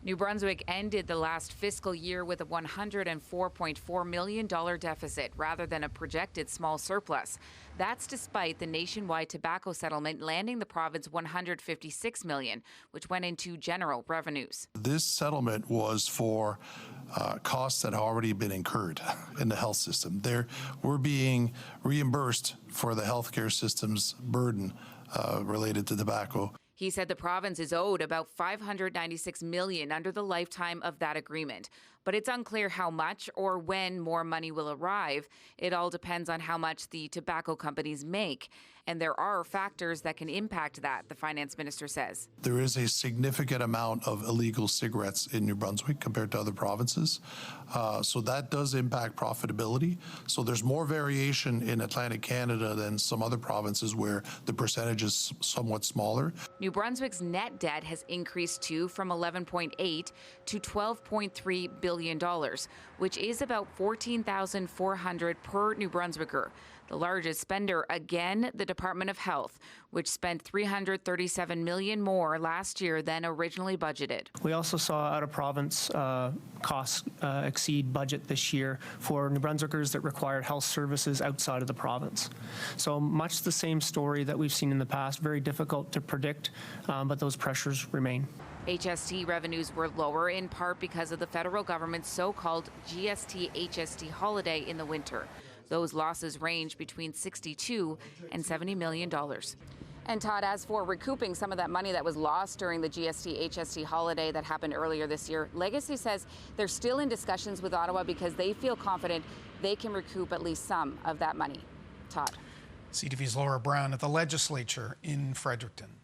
New Brunswick ended the last fiscal year with a $104.4 million deficit rather than a projected small surplus. That's despite the nationwide tobacco settlement landing the province $156 million, which went into general revenues. This settlement was for costs that had already been incurred in the health system. We're being reimbursed for the healthcare system's burden related to tobacco. He said the province is owed about $596 million under the lifetime of that agreement. But it's unclear how much or when more money will arrive. It all depends on how much the tobacco companies make. And there are factors that can impact that, the finance minister says. There is a significant amount of illegal cigarettes in New Brunswick compared to other provinces. So that does impact profitability. So there's more variation in Atlantic Canada than some other provinces where the percentage is somewhat smaller. New Brunswick's net debt has increased from $11.8 to $12.3 billion, which is about $14,400 per New Brunswicker. The largest spender, again, the Department of Health, which spent $337 million more last year than originally budgeted. We also saw out-of-province costs exceed budget this year for New Brunswickers that required health services outside of the province. So much the same story that we've seen in the past, very difficult to predict, but those pressures remain. HST revenues were lower in part because of the federal government's so-called GST-HST holiday in the winter. Those losses range between $62 and $70 million. And Todd, as for recouping some of that money that was lost during the GST-HST holiday that happened earlier this year, Legacy says they're still in discussions with Ottawa because they feel confident they can recoup at least some of that money. Todd. CTV's Laura Brown at the legislature in Fredericton.